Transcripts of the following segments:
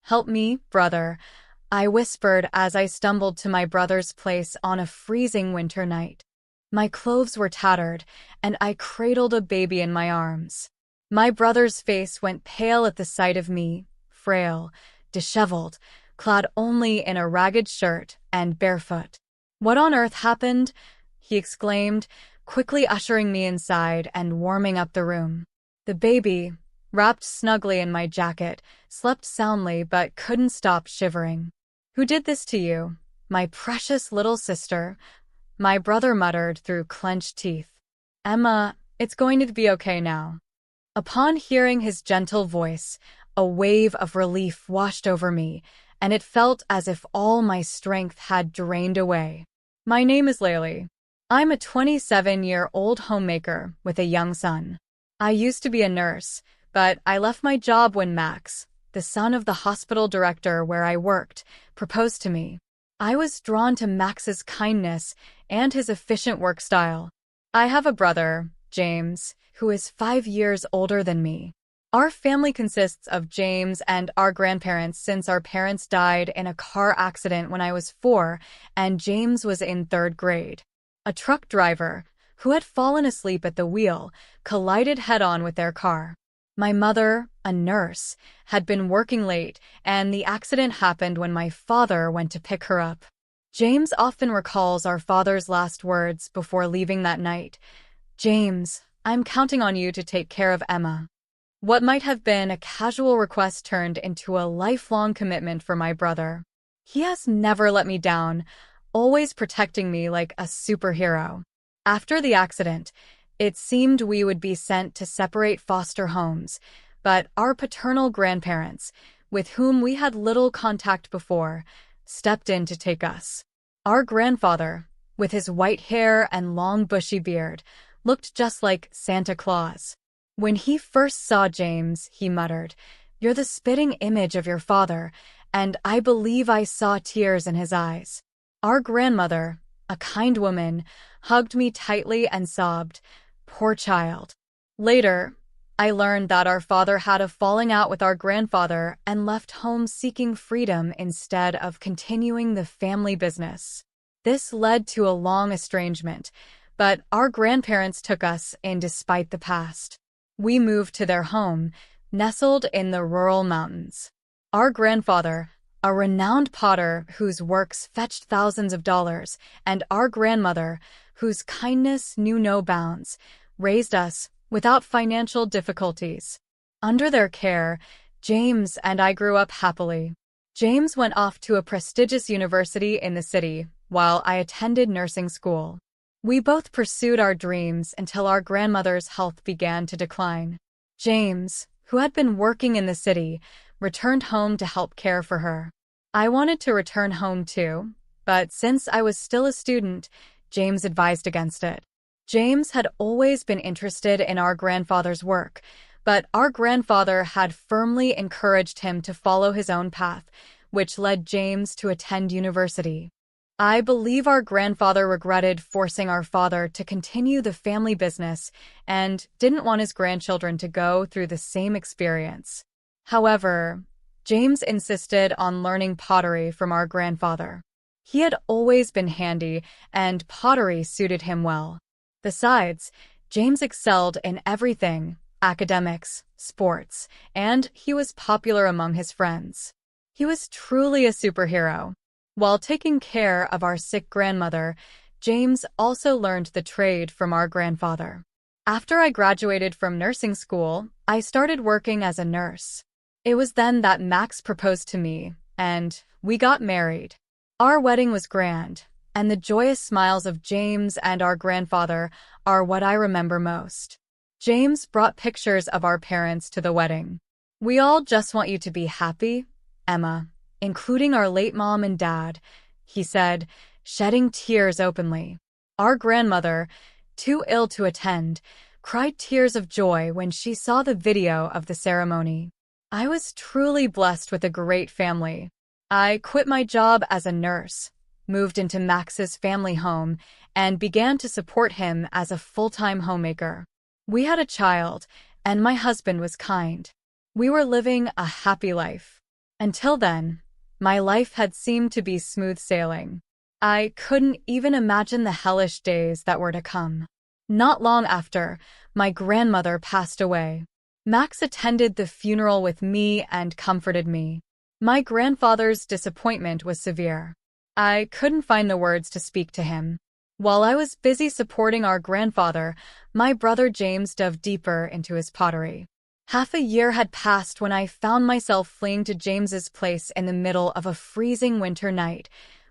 "Help me, brother," I whispered as I stumbled to my brother's place on a freezing winter night. My clothes were tattered, and I cradled a baby in my arms. My brother's face went pale at the sight of me, frail, disheveled, clad only in a ragged shirt and barefoot. "What on earth happened?" he exclaimed, quickly ushering me inside and warming up the room. The baby, wrapped snugly in my jacket, slept soundly but couldn't stop shivering. "Who did this to you, my precious little sister?" my brother muttered through clenched teeth. "Emma, it's going to be okay now." Upon hearing his gentle voice, a wave of relief washed over me, and it felt as if all my strength had drained away. "My name is Laylee. I'm a 27-year-old homemaker with a young son. I used to be a nurse, but I left my job when Max, the son of the hospital director where I worked, proposed to me. I was drawn to Max's kindness and his efficient work style. I have a brother, James, who is 5 years older than me. Our family consists of James and our grandparents since our parents died in a car accident when I was 4 and James was in 3rd grade. A truck driver, who had fallen asleep at the wheel, collided head-on with their car. My mother, a nurse, had been working late, and the accident happened when my father went to pick her up. James often recalls our father's last words before leaving that night. "James, I'm counting on you to take care of Emma." What might have been a casual request turned into a lifelong commitment for my brother. He has never let me down, always protecting me like a superhero. After the accident, it seemed we would be sent to separate foster homes, but our paternal grandparents, with whom we had little contact before, stepped in to take us. Our grandfather, with his white hair and long bushy beard, looked just like Santa Claus. When he first saw James, he muttered, "You're the spitting image of your father," and I believe I saw tears in his eyes. Our grandmother, a kind woman, hugged me tightly and sobbed, "Poor child." Later, I learned that our father had a falling out with our grandfather and left home seeking freedom instead of continuing the family business. This led to a long estrangement, but our grandparents took us in despite the past. We moved to their home, nestled in the rural mountains. Our grandfather, a renowned potter whose works fetched thousands of dollars, and our grandmother, whose kindness knew no bounds, raised us without financial difficulties. Under their care, James and I grew up happily. James went off to a prestigious university in the city, while I attended nursing school. We both pursued our dreams until our grandmother's health began to decline. James, who had been working in the city, returned home to help care for her. I wanted to return home too, but since I was still a student, James advised against it. James had always been interested in our grandfather's work, but our grandfather had firmly encouraged him to follow his own path, which led James to attend university. I believe our grandfather regretted forcing our father to continue the family business and didn't want his grandchildren to go through the same experience. However, James insisted on learning pottery from our grandfather. He had always been handy, and pottery suited him well. Besides, James excelled in everything: academics, sports, and he was popular among his friends. He was truly a superhero. While taking care of our sick grandmother, James also learned the trade from our grandfather. After I graduated from nursing school, I started working as a nurse. It was then that Max proposed to me, and we got married. Our wedding was grand, and the joyous smiles of James and our grandfather are what I remember most. James brought pictures of our parents to the wedding. "We all just want you to be happy, Emma, including our late mom and dad," he said, shedding tears openly. Our grandmother, too ill to attend, cried tears of joy when she saw the video of the ceremony. I was truly blessed with a great family. I quit my job as a nurse, moved into Max's family home, and began to support him as a full-time homemaker. We had a child, and my husband was kind. We were living a happy life. Until then, my life had seemed to be smooth sailing. I couldn't even imagine the hellish days that were to come. Not long after, my grandmother passed away. Max attended the funeral with me and comforted me. My grandfather's disappointment was severe. I couldn't find the words to speak to him. While I was busy supporting our grandfather, my brother James dove deeper into his pottery. Half a year had passed when I found myself fleeing to James's place in the middle of a freezing winter night,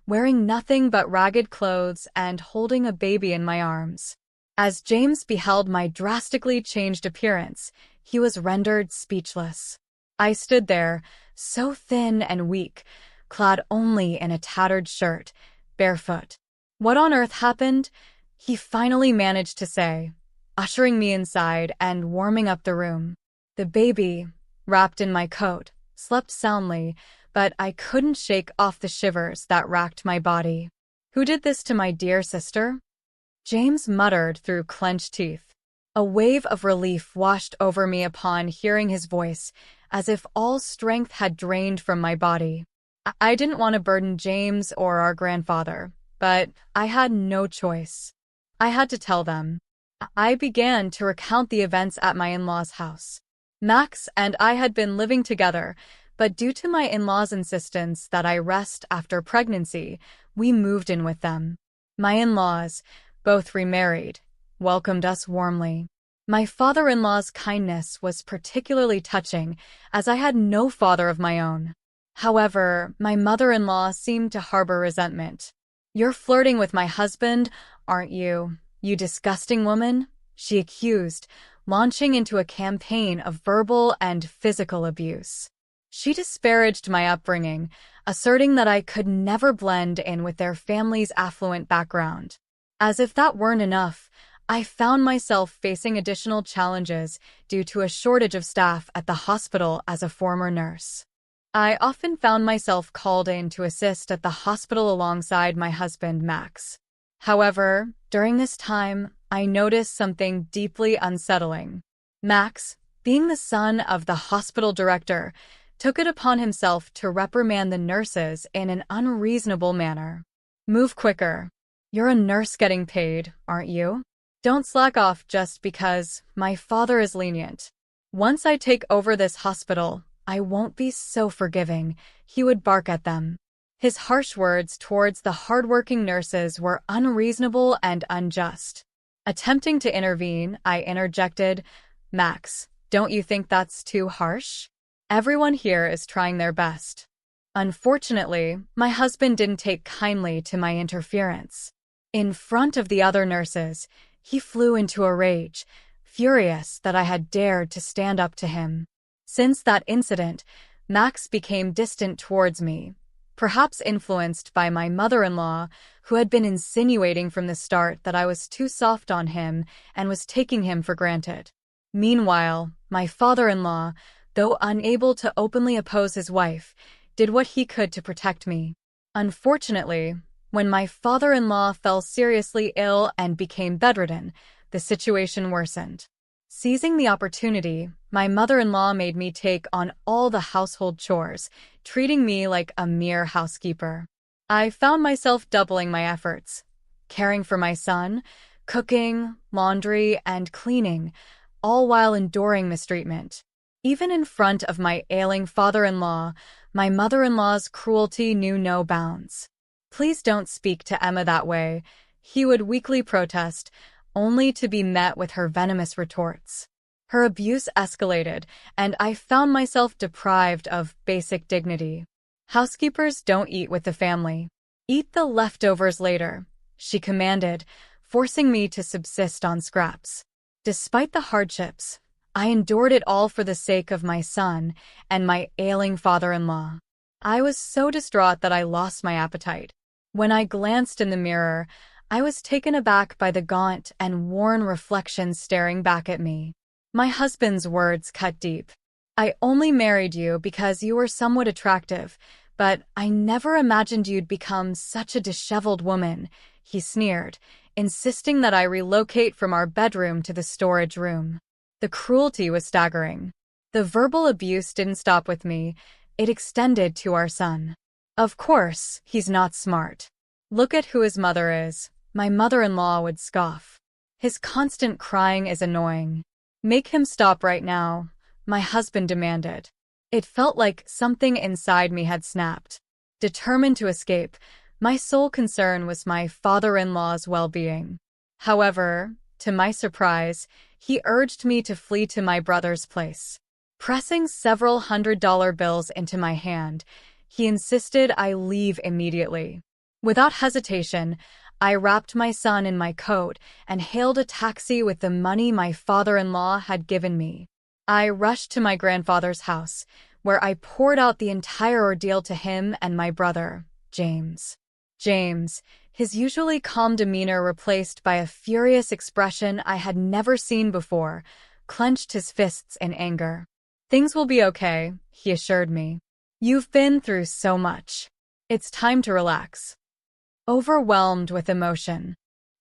wearing nothing but ragged clothes and holding a baby in my arms. As James beheld my drastically changed appearance, he was rendered speechless. I stood there, so thin and weak, clad only in a tattered shirt, barefoot. "What on earth happened?" he finally managed to say, ushering me inside and warming up the room. The baby, wrapped in my coat, slept soundly, but I couldn't shake off the shivers that racked my body. "Who did this to my dear sister?" James muttered through clenched teeth. A wave of relief washed over me upon hearing his voice, as if all strength had drained from my body. I didn't want to burden James or our grandfather, but I had no choice. I had to tell them. I began to recount the events at my in-laws' house. Max and I had been living together, but due to my in-laws' insistence that I rest after pregnancy, we moved in with them. My in-laws, both remarried, welcomed us warmly. My father-in-law's kindness was particularly touching, as I had no father of my own. However, my mother-in-law seemed to harbor resentment. "You're flirting with my husband, aren't you, you disgusting woman?" she accused, launching into a campaign of verbal and physical abuse. She disparaged my upbringing, asserting that I could never blend in with their family's affluent background. As if that weren't enough, I found myself facing additional challenges due to a shortage of staff at the hospital as a former nurse. I often found myself called in to assist at the hospital alongside my husband, Max. However, during this time, I noticed something deeply unsettling. Max, being the son of the hospital director, took it upon himself to reprimand the nurses in an unreasonable manner. "Move quicker. You're a nurse getting paid, aren't you? Don't slack off just because my father is lenient. Once I take over this hospital, I won't be so forgiving," he would bark at them. His harsh words towards the hardworking nurses were unreasonable and unjust. Attempting to intervene, I interjected, "Max, don't you think that's too harsh? Everyone here is trying their best." Unfortunately, my husband didn't take kindly to my interference. In front of the other nurses, he flew into a rage, furious that I had dared to stand up to him. Since that incident, Max became distant towards me, perhaps influenced by my mother-in-law, who had been insinuating from the start that I was too soft on him and was taking him for granted. Meanwhile, my father-in-law, though unable to openly oppose his wife, did what he could to protect me. Unfortunately, when my father-in-law fell seriously ill and became bedridden, the situation worsened. Seizing the opportunity, my mother-in-law made me take on all the household chores, treating me like a mere housekeeper. I found myself doubling my efforts, caring for my son, cooking, laundry, and cleaning, all while enduring mistreatment. Even in front of my ailing father-in-law, my mother-in-law's cruelty knew no bounds. "Please don't speak to Emma that way," he would weakly protest, only to be met with her venomous retorts. Her abuse escalated, and I found myself deprived of basic dignity. "Housekeepers don't eat with the family. Eat the leftovers later," she commanded, forcing me to subsist on scraps. Despite the hardships, I endured it all for the sake of my son and my ailing father-in-law. I was so distraught that I lost my appetite. When I glanced in the mirror, I was taken aback by the gaunt and worn reflection staring back at me. My husband's words cut deep. "I only married you because you were somewhat attractive, but I never imagined you'd become such a disheveled woman," he sneered, insisting that I relocate from our bedroom to the storage room. The cruelty was staggering. The verbal abuse didn't stop with me. it extended to our son. Of course, he's not smart. Look at who his mother is. My mother-in-law would scoff. His constant crying is annoying. Make him stop right now, my husband demanded. It felt like something inside me had snapped. Determined to escape, my sole concern was my father-in-law's well-being. However, to my surprise, he urged me to flee to my brother's place. Pressing several $100 bills into my hand, he insisted I leave immediately. Without hesitation, I wrapped my son in my coat and hailed a taxi with the money my father-in-law had given me. I rushed to my grandfather's house, where I poured out the entire ordeal to him and my brother, James. James, his usually calm demeanor replaced by a furious expression I had never seen before, clenched his fists in anger. "Things will be okay," he assured me. "You've been through so much. It's time to relax." Overwhelmed with emotion,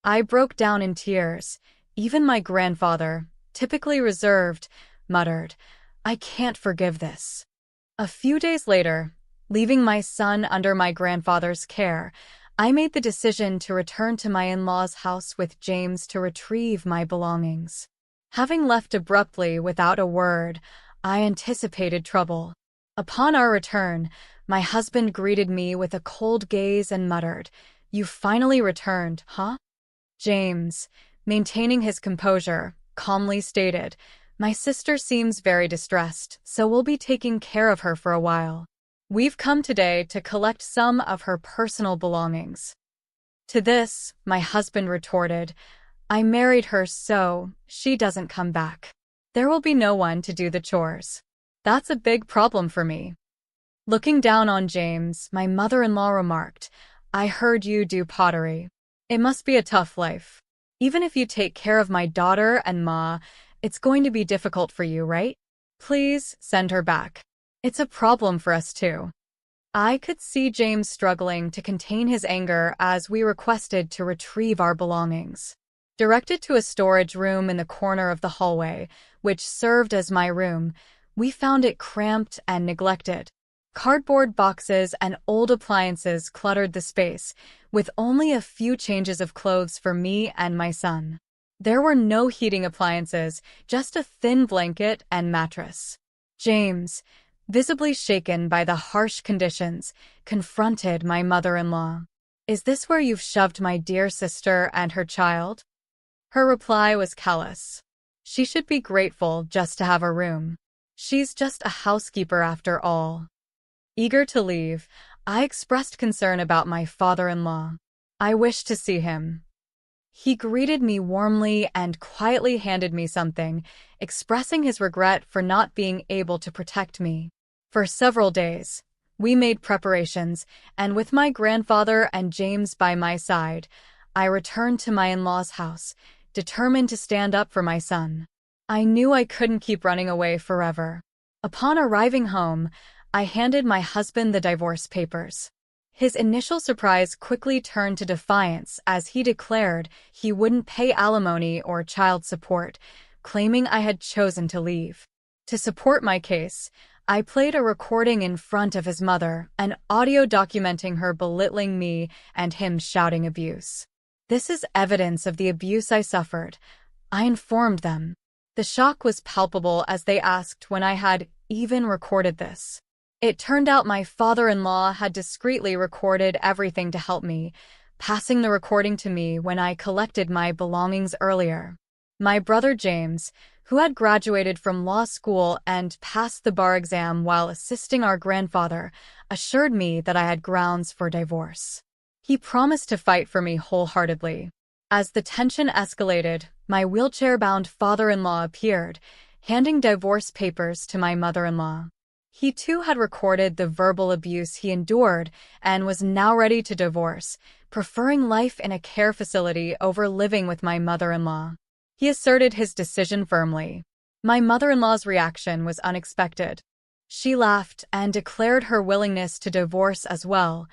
I broke down in tears. Even my grandfather, typically reserved, muttered, "I can't forgive this." A few days later, leaving my son under my grandfather's care, I made the decision to return to my in-laws' house with James to retrieve my belongings. Having left abruptly without a word, I anticipated trouble. Upon our return, my husband greeted me with a cold gaze and muttered, "You finally returned, huh?" James, maintaining his composure, calmly stated, "My sister seems very distressed, so we'll be taking care of her for a while. We've come today to collect some of her personal belongings." To this, my husband retorted, "I married her so she doesn't come back. There will be no one to do the chores. That's a big problem for me." Looking down on James, my mother-in-law remarked, "I heard you do pottery. It must be a tough life. Even if you take care of my daughter and Ma, it's going to be difficult for you, right? Please send her back. It's a problem for us too." I could see James struggling to contain his anger as we requested to retrieve our belongings. Directed to a storage room in the corner of the hallway, which served as my room, we found it cramped and neglected. Cardboard boxes and old appliances cluttered the space, with only a few changes of clothes for me and my son. There were no heating appliances, just a thin blanket and mattress. James, visibly shaken by the harsh conditions, confronted my mother-in-law. "Is this where you've shoved my dear sister and her child?" Her reply was callous. "She should be grateful just to have a room. She's just a housekeeper after all." Eager to leave, I expressed concern about my father-in-law. I wished to see him. He greeted me warmly and quietly handed me something, expressing his regret for not being able to protect me. For several days, we made preparations, and with my grandfather and James by my side, I returned to my in-laws' house, determined to stand up for my son. I knew I couldn't keep running away forever. Upon arriving home, I handed my husband the divorce papers. His initial surprise quickly turned to defiance as he declared he wouldn't pay alimony or child support, claiming I had chosen to leave. To support my case, I played a recording in front of his mother, an audio documenting her belittling me and him shouting abuse. "This is evidence of the abuse I suffered," I informed them. The shock was palpable as they asked when I had even recorded this. It turned out my father-in-law had discreetly recorded everything to help me, passing the recording to me when I collected my belongings earlier. My brother James, who had graduated from law school and passed the bar exam while assisting our grandfather, assured me that I had grounds for divorce. He promised to fight for me wholeheartedly. As the tension escalated, my wheelchair-bound father-in-law appeared, handing divorce papers to my mother-in-law. He too had recorded the verbal abuse he endured and was now ready to divorce, preferring life in a care facility over living with my mother-in-law. He asserted his decision firmly. My mother-in-law's reaction was unexpected. She laughed and declared her willingness to divorce as well,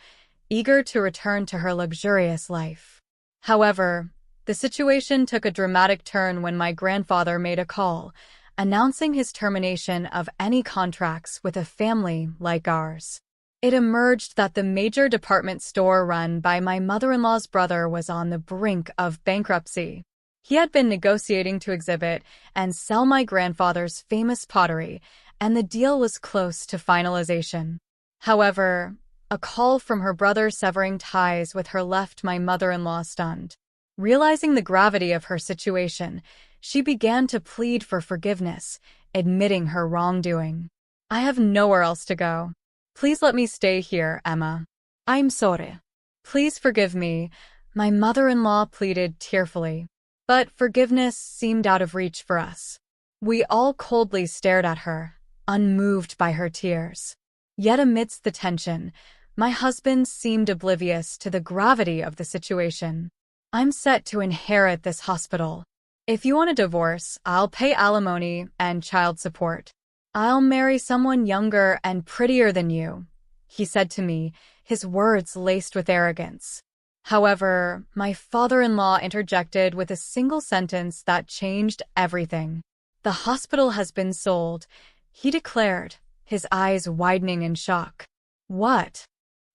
eager to return to her luxurious life. However, the situation took a dramatic turn when my grandfather made a call, announcing his termination of any contracts with a family like ours. It emerged that the major department store run by my mother-in-law's brother was on the brink of bankruptcy. He had been negotiating to exhibit and sell my grandfather's famous pottery, and the deal was close to finalization. However, a call from her brother severing ties with her left my mother-in-law stunned. Realizing the gravity of her situation, she began to plead for forgiveness, admitting her wrongdoing. "I have nowhere else to go. Please let me stay here, Emma. I'm sorry. Please forgive me," my mother-in-law pleaded tearfully. But forgiveness seemed out of reach for us. We all coldly stared at her, unmoved by her tears. Yet amidst the tension, my husband seemed oblivious to the gravity of the situation. "I'm set to inherit this hospital. If you want a divorce, I'll pay alimony and child support. I'll marry someone younger and prettier than you," he said to me, his words laced with arrogance. However, my father-in-law interjected with a single sentence that changed everything. "The hospital has been sold," he declared, his eyes widening in shock. "What?"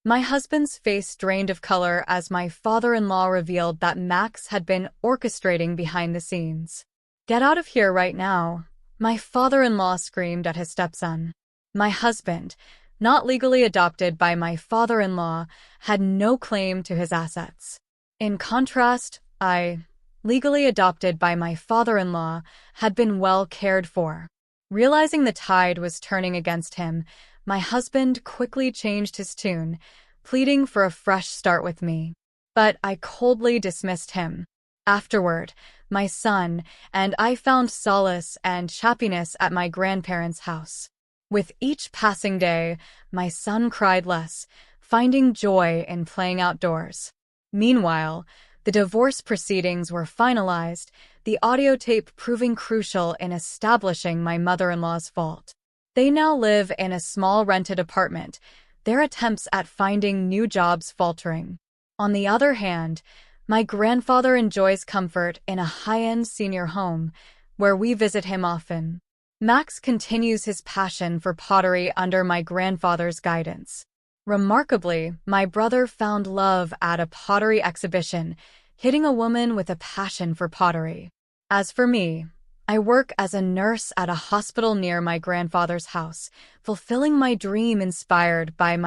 My husband's face drained of color as my father-in-law revealed that Max had been orchestrating behind the scenes. "Get out of here right now," my father-in-law screamed at his stepson. My husband, not legally adopted by my father-in-law, had no claim to his assets. In contrast, I, legally adopted by my father-in-law, had been well cared for. Realizing the tide was turning against him, my husband quickly changed his tune, pleading for a fresh start with me. But I coldly dismissed him. Afterward, my son and I found solace and happiness at my grandparents' house. With each passing day, my son cried less, finding joy in playing outdoors. Meanwhile, the divorce proceedings were finalized, the audio tape proving crucial in establishing my mother-in-law's fault. They now live in a small rented apartment, their attempts at finding new jobs faltering. On the other hand, my grandfather enjoys comfort in a high-end senior home, where we visit him often. Max continues his passion for pottery under my grandfather's guidance. Remarkably, my brother found love at a pottery exhibition, hitting a woman with a passion for pottery. As for me, I work as a nurse at a hospital near my grandfather's house, fulfilling my dream inspired by my